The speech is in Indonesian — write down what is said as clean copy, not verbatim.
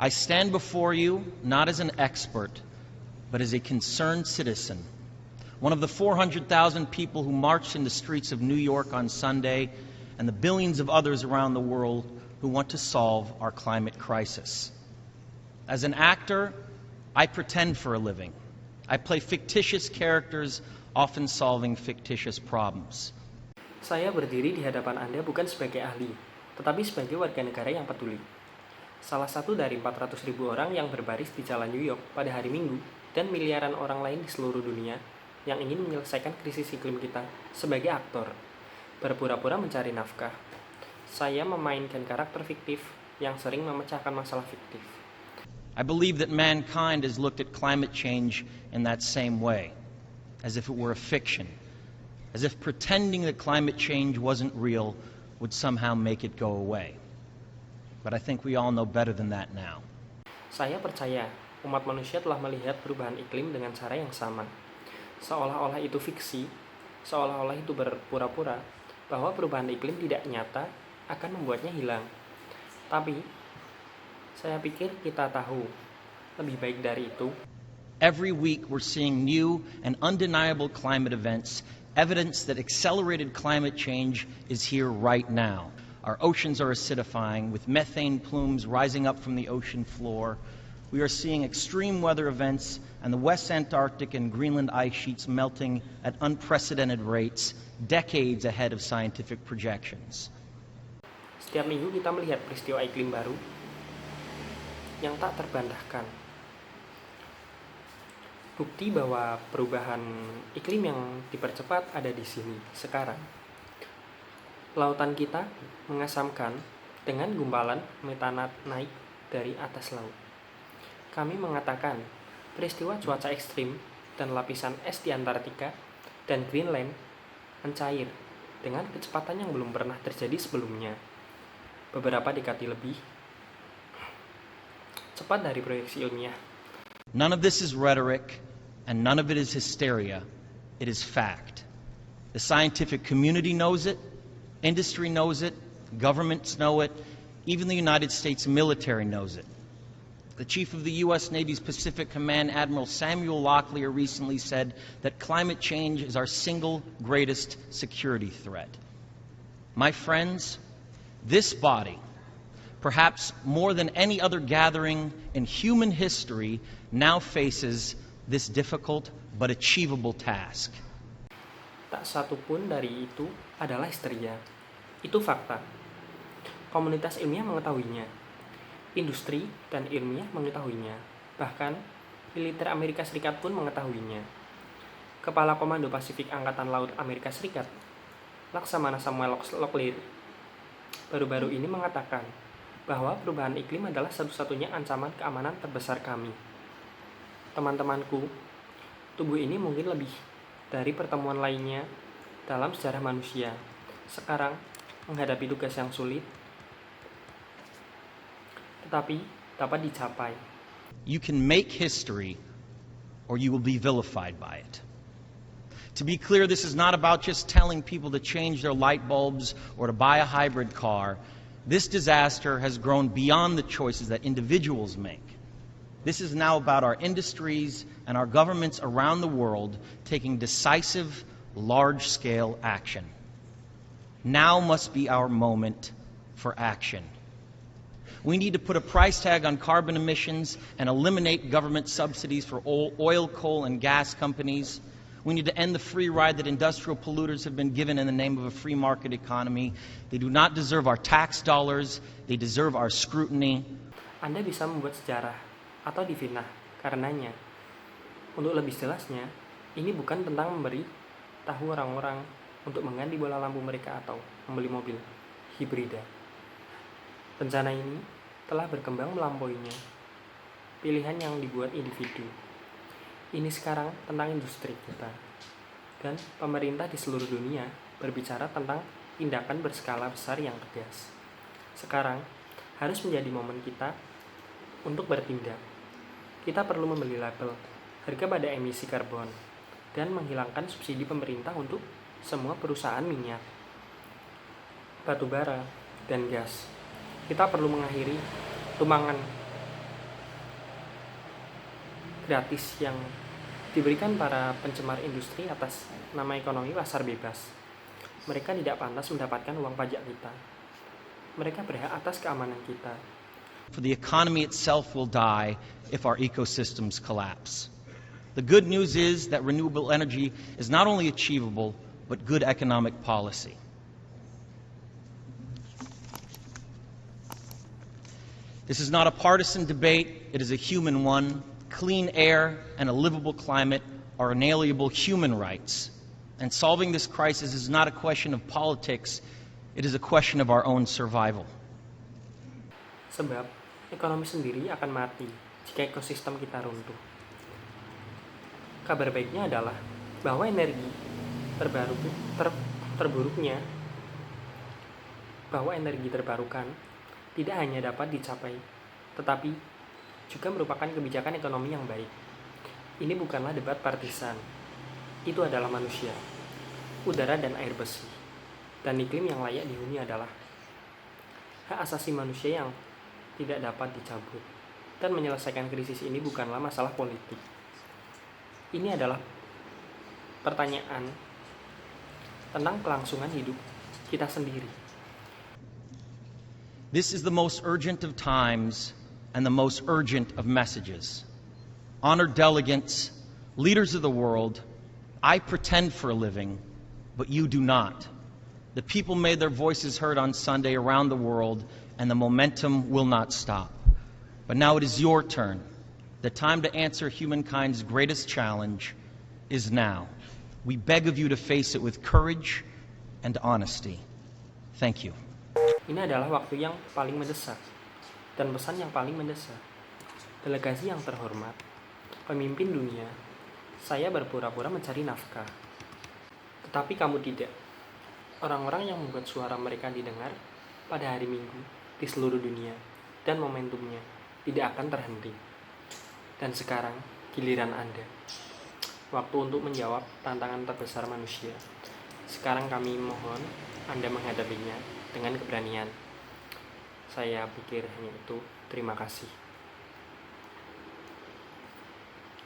I stand before you not as an expert, but as a concerned citizen, one of the 400,000 people who marched in the streets of New York on Sunday, and the billions of others around the world who want to solve our climate crisis. As an actor, I pretend for a living. I play fictitious characters, often solving fictitious problems. Saya berdiri di hadapan Anda bukan sebagai ahli, tetapi sebagai warga negara yang peduli. Salah satu dari 400.000 orang yang berbaris di jalan New York pada hari Minggu dan miliaran orang lain di seluruh dunia yang ingin menyelesaikan krisis iklim kita sebagai aktor, berpura-pura mencari nafkah. Saya memainkan karakter fiktif yang sering memecahkan masalah fiktif. I believe that mankind has looked at climate change in that same way, as if it were a fiction, as if pretending that climate change wasn't real would somehow make it go away. But I think we all know better than that now. Saya percaya umat manusia telah melihat perubahan iklim dengan cara yang sama. Seolah-olah itu fiksi, seolah-olah itu berpura-pura bahwa perubahan iklim tidak nyata akan membuatnya hilang. Tapi, saya pikir kita tahu lebih baik dari itu. Every week we're seeing new and undeniable climate events, evidence that accelerated climate change is here right now. Our oceans are acidifying, with methane plumes rising up from the ocean floor. We are seeing extreme weather events and the West Antarctic and Greenland ice sheets melting at unprecedented rates, decades ahead of scientific projections. Setiap minggu kita melihat peristiwa iklim baru yang tak terbantahkan. Bukti bahwa perubahan iklim yang dipercepat ada di sini sekarang. Lautan kita mengasamkan dengan gumpalan metana naik dari atas laut. Kami mengatakan peristiwa cuaca ekstrim dan lapisan es di Antartika dan Greenland mencair dengan kecepatan yang belum pernah terjadi sebelumnya, beberapa dekade lebih cepat dari proyeksi ilmiah. None of this is rhetoric, and none of it is hysteria. It is fact. The scientific community knows it, industry knows it, governments know it, even the United States military knows it. The chief of the U.S. Navy's Pacific Command, Admiral Samuel Locklear, recently said that climate change is our single greatest security threat. My friends, this body, perhaps more than any other gathering in human history, now faces this difficult but achievable task. Tak satu pun dari itu adalah histeria. Itu fakta. Komunitas ilmiah mengetahuinya. Industri dan ilmiah mengetahuinya. Bahkan, militer Amerika Serikat pun mengetahuinya. Kepala Komando Pasifik Angkatan Laut Amerika Serikat, Laksamana Samuel Locklear, baru-baru ini mengatakan bahwa perubahan iklim adalah satu-satunya ancaman keamanan terbesar kami. Teman-temanku, tubuh ini mungkin lebih dari pertemuan lainnya dalam sejarah manusia. Sekarang, menghadapi tugas yang sulit, tetapi dapat dicapai. You can make history, or you will be vilified by it. To be clear, this is not about just telling people to change their light bulbs or to buy a hybrid car. This disaster has grown beyond the choices that individuals make. This is now about our industries and our governments around the world taking decisive, large-scale action. Now must be our moment for action. We need to put a price tag on carbon emissions and eliminate government subsidies for oil, coal, and gas companies. We need to end the free ride that industrial polluters have been given in the name of a free market economy. They do not deserve our tax dollars. They deserve our scrutiny. Anda bisa membuat sejarah atau difitnah karenanya. Untuk lebih jelasnya, ini bukan tentang memberi tahu orang-orang untuk mengganti bola lampu mereka atau membeli mobil hibrida. Bencana ini telah berkembang melampauinya. Pilihan yang dibuat individu. Ini sekarang tentang industri kita. Dan pemerintah di seluruh dunia berbicara tentang tindakan berskala besar yang tegas. Sekarang harus menjadi momen kita untuk bertindak. Kita perlu membeli label harga pada emisi karbon dan menghilangkan subsidi pemerintah untuk semua perusahaan minyak, batu bara, dan gas. Kita perlu mengakhiri tumpangan gratis yang diberikan para pencemar industri atas nama ekonomi pasar bebas. Mereka tidak pantas mendapatkan uang pajak kita. Mereka berhak atas keamanan kita. For the economy itself will die if our ecosystems collapse. The good news is that renewable energy is not only achievable, but good economic policy. This is not a partisan debate, it is a human one. Clean air and a livable climate are inalienable human rights. And solving this crisis is not a question of politics, it is a question of our own survival. Sebab ekonomi sendiri akan mati jika ekosistem kita runtuh. Kabar baiknya adalah bahwa energi terbarukan tidak hanya dapat dicapai, tetapi juga merupakan kebijakan ekonomi yang baik. Ini bukanlah debat partisan. Itu adalah manusia, udara dan air bersih, dan iklim yang layak dihuni adalah hak asasi manusia yang tidak dapat dicabut. Dan menyelesaikan krisis ini bukanlah masalah politik. Ini adalah pertanyaan tentang kelangsungan hidup kita sendiri. This is the most urgent of times and the most urgent of messages. Honored delegates, leaders of the world, I pretend for a living, but you do not. The people made their voices heard on Sunday around the world, and the momentum will not stop. But now it is your turn. The time to answer humankind's greatest challenge is now. We beg of you to face it with courage and honesty. Thank you. Ini adalah waktu yang paling mendesak dan pesan yang paling mendesak. Delegasi yang terhormat, pemimpin dunia, saya berpura-pura mencari nafkah. Tetapi kamu tidak. Orang-orang yang membuat suara mereka didengar pada hari Minggu di seluruh dunia dan momentumnya tidak akan terhenti. Dan sekarang giliran Anda. Waktu untuk menjawab tantangan terbesar manusia. Sekarang kami mohon Anda menghadapinya dengan keberanian. Saya pikir hanya itu. Terima kasih.